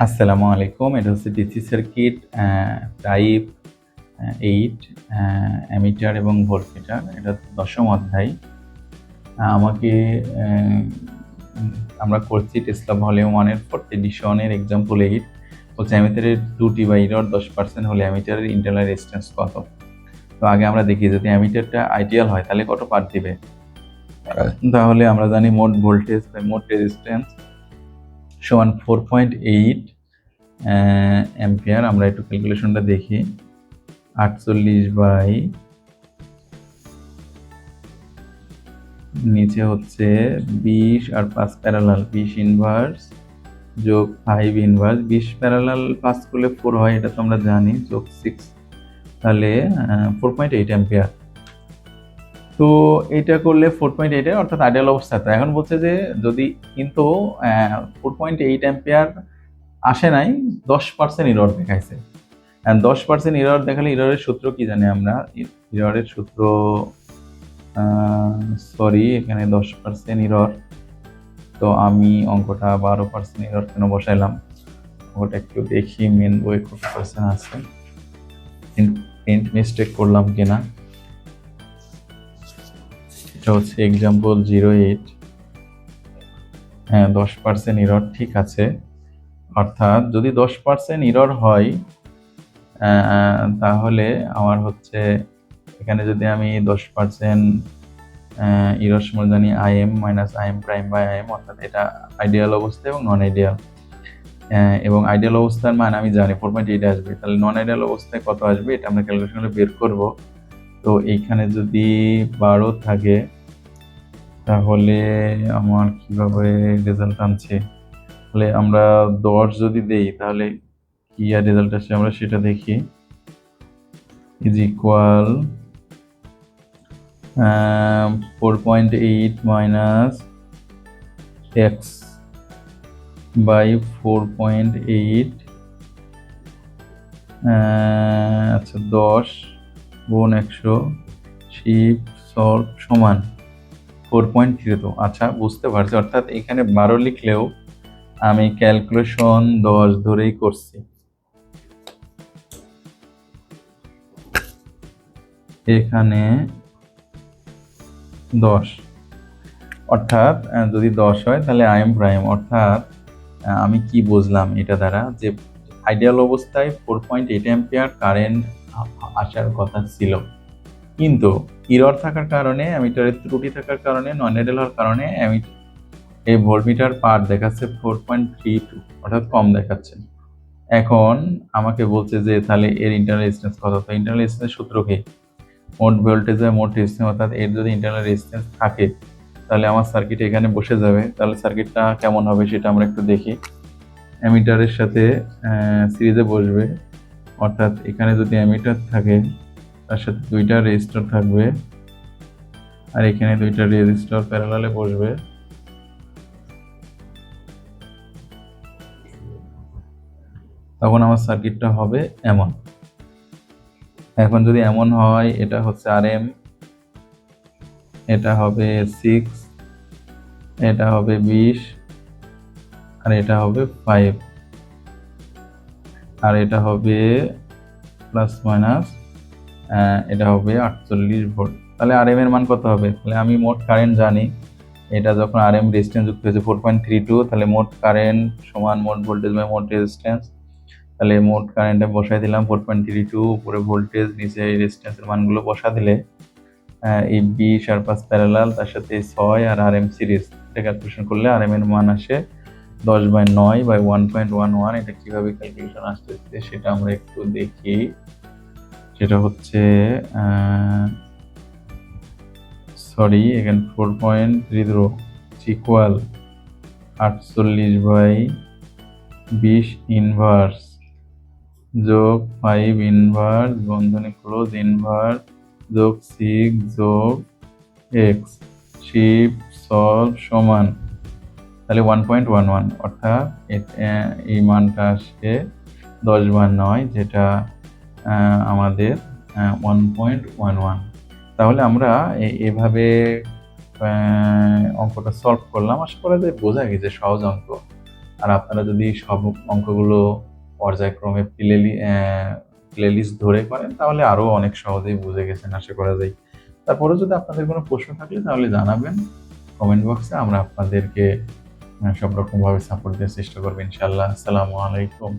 আসসালামু আলাইকুম। এটা হচ্ছে ডিসি সার্কিট টাইপ 8 অ্যামিটার এবং ভোল্টমিটার। এটা ১০ম অধ্যায়। আমাকে অ্যা উম আমরা করছি টেসলা ভলিউম 1 এর 4th এডিশনের এক্সাম্পল 8 বলছে অ্যামিটারের ত্রুটি বা এরর 10% হলে অ্যামিটারের ইন্টারনাল রেজিস্ট্যান্স কত? তো আগে আমরা দেখি যদি অ্যামিটারটা আইডিয়াল হয় তাহলে কত পার দিবে? তাহলে আমরা জানি মোট ভোল্টেজ বা মোট রেজিস্ট্যান্স সমান 4.8 অ্যাম্পিয়ার। আমরা একটু ক্যালকুলেশনটা দেখি। 48 বাই নিচে হচ্ছে 20 আর 5 প্যারালাল 20 ইনভার্স যোগ 5 ইনভার্স 20 প্যারালাল 5 করলে 4 হয়, এটা তো আমরা জানি, যোগ 6 তাহলে 4.8 অ্যাম্পিয়ার। তো এটা করলে 4.8 এর অর্থাৎ আইডিয়াল অবস্থা। তো এখন বলছে যে যদি কিন্তু 4.8 অ্যাম্পিয়ার আসে নাই, 10% এরর দেখাইছে। 10% এরর দেখালে এররের সূত্র কি জানি আমরা? এররের সূত্র সরি, এখানে 10% এরর। তো আমি অঙ্কটা 12% এরর কেন বসাইলাম? ওটা একটু দেখি মেন বই কত পার্সেন্ট আছে, প্রিন্ট মিস্টেক করলাম কিনা। এটা হচ্ছে এক্সাম্পল 08। হ্যাঁ, 10% এরর ঠিক আছে। অর্থাৎ যদি 10% এরর হয় তাহলে আমার হচ্ছে এখানে যদি আমি 10% এরর সমান জানি IM minus IM prime by IM, অর্থাৎ এটা আইডিয়াল অবস্থা এবং নন আইডিয়াল। এবং আইডিয়াল অবস্থার মান আমি জানি 4.8 আসবে, তাহলে নন আইডিয়াল অবস্থায় কত আসবে এটা আমরা ক্যালকুলেশন করে বের করব। তো এইখানে যদি 12 থাকে তাহলে আমার কিভাবে রেজাল্ট আনছে, তাহলে আমরা 10 যদি দেই তাহলে কি আর রেজাল্ট আসে আমরা সেটা দেখি। Is equal 4.8 minus x by 4.8, আচ্ছা 10 গুণ 100 শিফট সল্ভ সমান 4.32। আচ্ছা, বুঝতে পারছি। অর্থাৎ এখানে 12 লিখলেও আমি ক্যালকুলেশন 10 ধরেই করছি। এখানে 10, অর্থাৎ যদি 10 হয় তাহলে IM প্রাইম, অর্থাৎ আমি কি বুঝলাম এটা দ্বারা, যে আইডিয়াল অবস্থায় 4.8 অ্যাম্পিয়ার কারেন্ট আসার কথা ছিল, কিন্তু এরর থাকার কারণে, অ্যামিটারের ত্রুটি থাকার কারণে, নন আইডিয়াল হওয়ার কারণে এই ভোল্টমিটার পার দেখাচ্ছে 4.32, অর্থাৎ কম দেখাচ্ছে। এখন আমাকে বলছে যে তাহলে এর ইন্টারনাল রেজিস্ট্যান্স কত? তো ইন্টারনাল রেজিস্ট্যান্স সূত্র কি? মোট ভোল্টেজ বাই মোট রেজিস্ট্যান্স, অর্থাৎ এর যদি ইন্টারনাল রেজিস্ট্যান্স থাকে তাহলে আমার সার্কিট এখানে বসে যাবে। তাহলে সার্কিটটা কেমন হবে সেটা আমরা একটু দেখি। অ্যামিটারের সাথে সিরিজে বসবে, অর্থাৎ এখানে যদি অ্যামিটার থাকে তার সাথে 2টা রেজিস্টর থাকবে, আর এখানে 2টা রেজিস্টর প্যারালালে বসবে। তখন আমার সার্কিটটা হবে এমন। এখন যদি এমন হয়, এটা হচ্ছে RM, এটা হবে 6, এটা হবে 20, আর এটা হবে 5, আর এটা হবে প্লাস মাইনাস, এটা হবে 48 ভোল্ট। তাহলে RM এর মান কত হবে? তাহলে আমি মোট কারেন্ট জানি, এটা যখন RM রেজিস্ট্যান্স যুক্ত হয়েছে 4.32, তাহলে মোট কারেন্ট সমান মোট ভোল্টেজ বাই মোট রেজিস্ট্যান্স। তাহলে মোট কারেন্টে বসাই দিলাম 4.32, উপরে ভোল্টেজ, নিচে এই রেজিস্ট্যান্সের মানগুলো বসা দিলে এই 20 আর 5 প্যারালাল, তার সাথে 6 আর RM সিরিজ, এটা ক্যালকুলেশন করলে RM এর মান আসে 10/9 বাই 1.11। এটা কিভাবে ক্যালকুলেশন আসতেছে সেটা আমরা একটু দেখি। সেটা হচ্ছে সরি, এখানে 4.30 ইকুয়াল 48/20 ইনভার্স যোগ 5 ইনভার্স বন্ধনী ক্লোজ ইনভার্স যোগ 6 যোগ এক্স শিফট সলভ সমান, তাহলে 1.11, অর্থাৎ এই মানটা আসে 10/9, যেটা আমাদের 1.11। তাহলে আমরা এভাবে অঙ্কটা সলভ করলাম। আশা করা যায় বোঝা গেছে, সহজ অঙ্ক। আর আপনারা যদি সব অঙ্কগুলো পর্যায়ক্রমে প্লেলিস্ট ধরে করেন তাহলে আরো অনেক সহজেই বুঝে গেছেন আশা করা যায়। তারপরেও যদি আপনাদের কোনো প্রশ্ন থাকলে তাহলে জানাবেন কমেন্ট বক্সে। আমরা আপনাদেরকে সব রকমভাবে সাপোর্ট দেওয়ার চেষ্টা করবো ইনশাআল্লাহ। আসসালামু আলাইকুম।